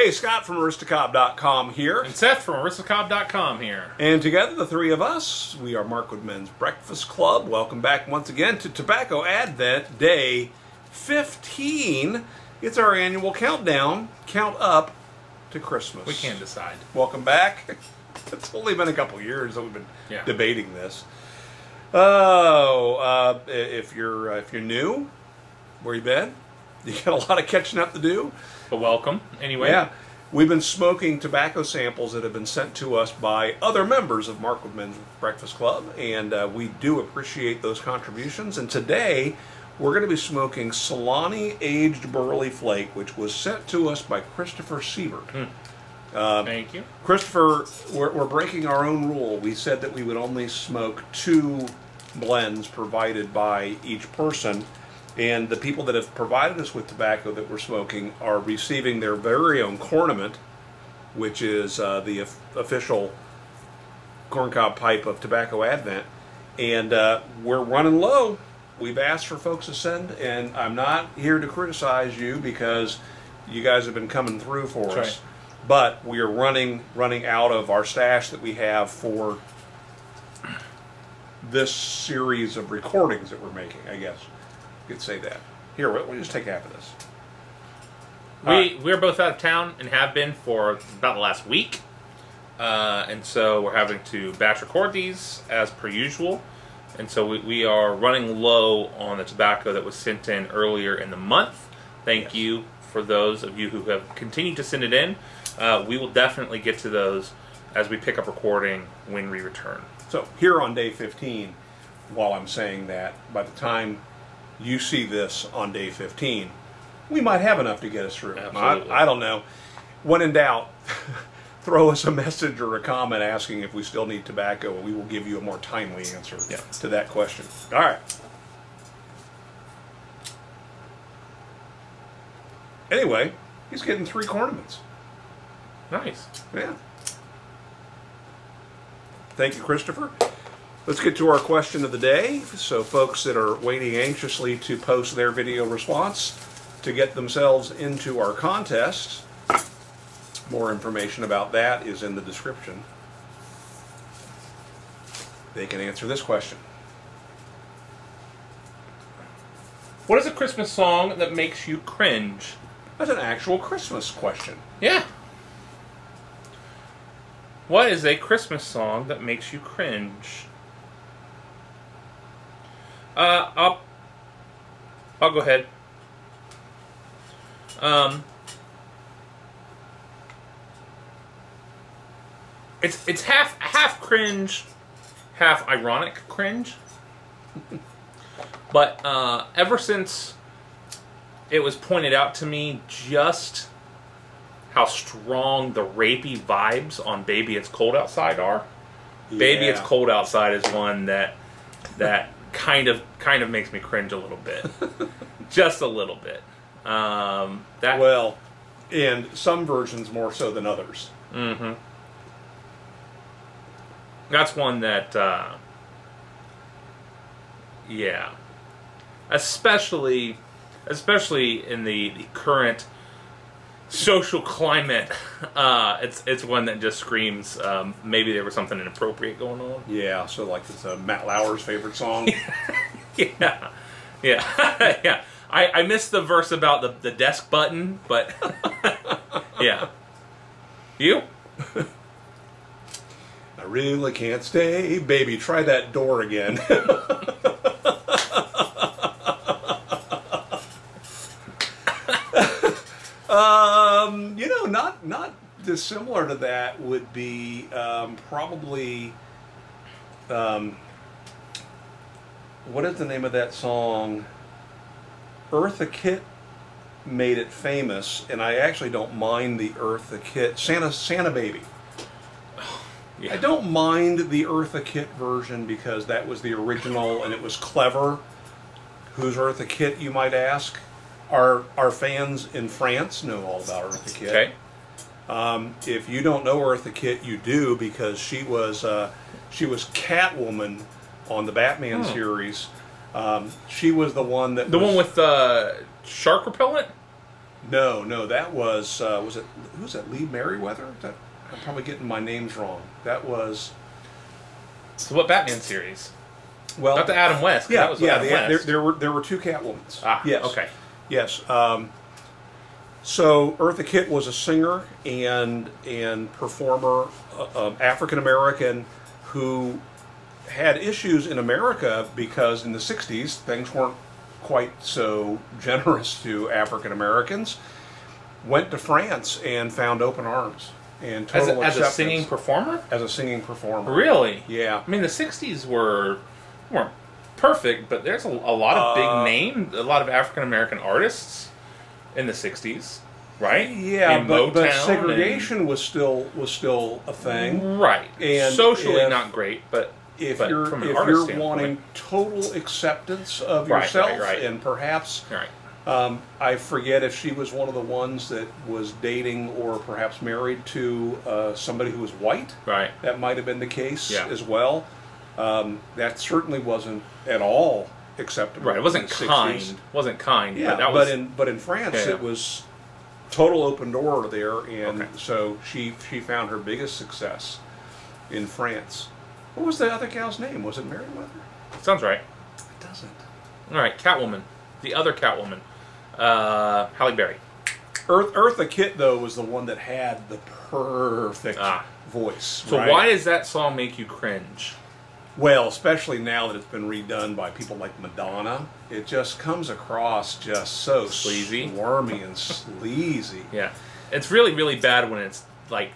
Hey, Scott from Aristocop.com here. And Seth from Aristocop.com here. And together, the three of us, we are Markwood Men's Breakfast Club. Welcome back once again to Tobacco Advent Day 15. It's our annual countdown, count up to Christmas. We can't decide. Welcome back. It's only been a couple years that we've been debating this. Oh, if you're new, where you been? You got a lot of catching up to do. But welcome, anyway. Yeah. We've been smoking tobacco samples that have been sent to us by other members of Markwood Men's Breakfast Club, and we do appreciate those contributions. And today, we're going to be smoking Solani aged Burley Flake, which was sent to us by Christopher Severt. Thank you. Christopher, we're breaking our own rule. We said that we would only smoke 2 blends provided by each person. And the people that have provided us with tobacco that we're smoking are receiving their very own cornament, which is the official corncob pipe of Tobacco Advent. And we're running low. We've asked for folks to send, and I'm not here to criticize you because you guys have been coming through for us. Right. But we are running out of our stash that we have for this series of recordings that we're making, I guess. You could say that. Here, we'll just take half of this. We're both out of town and have been for about the last week. And so we're having to batch record these as per usual. And so we are running low on the tobacco that was sent in earlier in the month. Thank you for those of you who have continued to send it in. We will definitely get to those as we pick up recording when we return. So here on day 15, while I'm saying that, by the time you see this on day 15, we might have enough to get us through. I don't know. When in doubt, throw us a message or a comment asking if we still need tobacco, and we will give you a more timely answer to that question. All right. Anyway, he's getting 3 cornaments. Nice. Yeah. Thank you, Christopher. Let's get to our question of the day. So folks that are waiting anxiously to post their video response to get themselves into our contest, more information about that is in the description. They can answer this question. What is a Christmas song that makes you cringe? That's an actual Christmas question. Yeah. What is a Christmas song that makes you cringe? I'll go ahead. It's half cringe, half ironic cringe. But ever since it was pointed out to me just how strong the rapey vibes on "Baby It's Cold Outside" are, "Baby It's Cold Outside" is one that kind of makes me cringe a little bit, just a little bit. Well, and some versions more so than others. Mm-hmm. That's one that, yeah, especially in the current social climate, it's one that just screams maybe there was something inappropriate going on. Yeah, so like it's Matt Lauer's favorite song. yeah. Yeah. I missed the verse about the desk button, but yeah. You? I really can't stay, baby. Try that door again. You know, not dissimilar to that would be probably what is the name of that song? Eartha Kitt made it famous, and I actually don't mind the Eartha Kitt Santa Baby. Yeah. I don't mind the Eartha Kitt version because that was the original and it was clever. Who's Eartha Kitt, you might ask? Our fans in France know all about Eartha Kitt. Okay. If you don't know Eartha Kitt, you do, because she was Catwoman on the Batman series. She was the one that one with shark repellent. No, that was it? Who was that? Lee Merriweather? I'm probably getting my names wrong. That was. So what Batman series? Well, not the Adam West. Yeah, that was Adam West. There were two Catwomans. Ah, yes, okay. Yes. So Eartha Kitt was a singer and performer, African American, who had issues in America because in the '60s things weren't quite so generous to African Americans. Went to France and found open arms and total as acceptance. a singing performer. As a singing performer. Really? Yeah. I mean, the '60s weren't perfect, but there's a lot of a lot of African American artists in the '60s, right? Yeah, in but segregation was still a thing, right? And socially not great, but if but you're from an artist standpoint, wanting total acceptance of Right, yourself, right. and perhaps right. I forget if she was one of the ones that was dating or perhaps married to somebody who was white. Right. That might have been the case Yeah. as well. That certainly wasn't at all acceptable. Right. It wasn't in the 60s. kind. Wasn't kind. Yeah, but that was. But in France Yeah. it was total open door there, and Okay. so she found her biggest success in France. What was the other gal's name? Was it Merriweather? Sounds right. It doesn't. All right, Catwoman. The other Catwoman. Halle Berry. Eartha Kitt, though, was the one that had the perfect voice. So right? why does that song make you cringe? Well, especially now that it's been redone by people like Madonna, it just comes across just so Sleazy. squirmy and sleazy. Yeah, it's really, really bad when it's like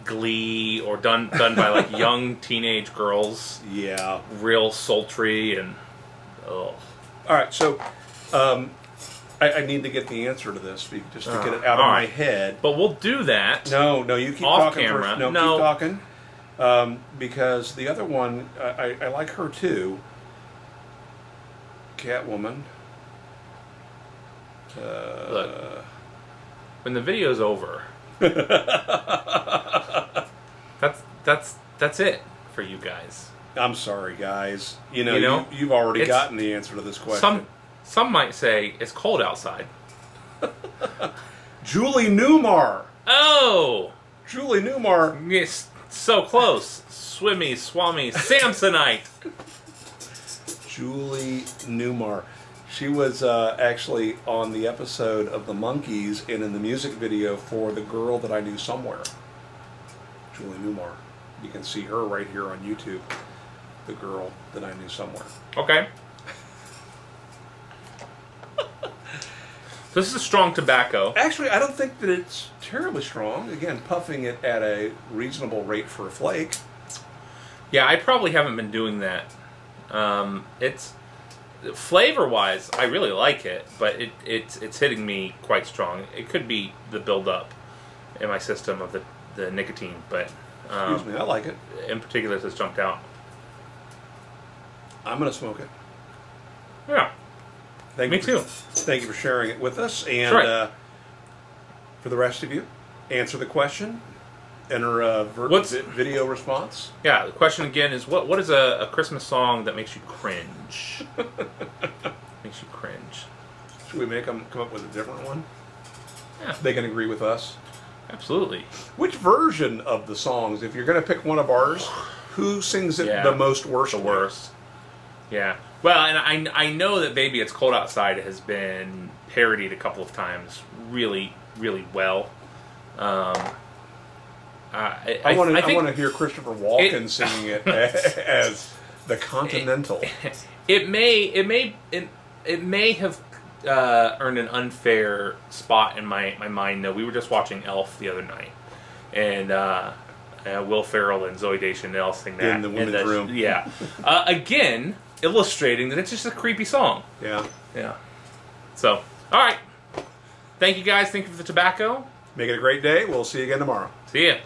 Glee or done by like young teenage girls. Yeah. Real sultry and All right, so I need to get the answer to this just to get it out of my head. But we'll do that. No, you keep off talking camera. first. No, keep talking. Because the other one, I like her too. Catwoman. Look, when the video's over, that's it for you guys. I'm sorry, guys. You've already gotten the answer to this question. Some might say it's cold outside. Julie Newmar. Oh, Julie Newmar. yes, so close. Swimmy, swammy, Samsonite. Julie Newmar. She was actually on the episode of The Monkees and in the music video for The Girl That I Knew Somewhere. Julie Newmar. You can see her right here on YouTube. The Girl That I Knew Somewhere. Okay. This is strong tobacco. Actually, I don't think that it's terribly strong. Again, puffing it at a reasonable rate for a flake. Yeah, I probably haven't been doing that. It's flavor-wise, I really like it, but it's hitting me quite strong. It could be the build-up in my system of the nicotine, but excuse me, I like it. In particular, this has jumped out. I'm going to smoke it. Yeah. Me too. Thank you for sharing it with us. And for the rest of you, answer the question. Enter a video response. Yeah, the question again is, what is a Christmas song that makes you cringe? Makes you cringe. Should we make them come up with a different one? Yeah. They can agree with us. Absolutely. Which version of the songs, if you're going to pick one of ours, who sings it the most worst? The worst. Yeah. Well, and I know that Baby It's Cold Outside has been parodied a couple of times really, really well. I want to hear Christopher Walken singing it as the Continental. It may have earned an unfair spot in my mind, though. We were just watching Elf the other night, and Will Ferrell and Zooey Deschanel sing that in the women's room. Yeah, again, illustrating that it's just a creepy song. Yeah. So, all right. Thank you guys. Thank you for the tobacco. Make it a great day. We'll see you again tomorrow. See ya.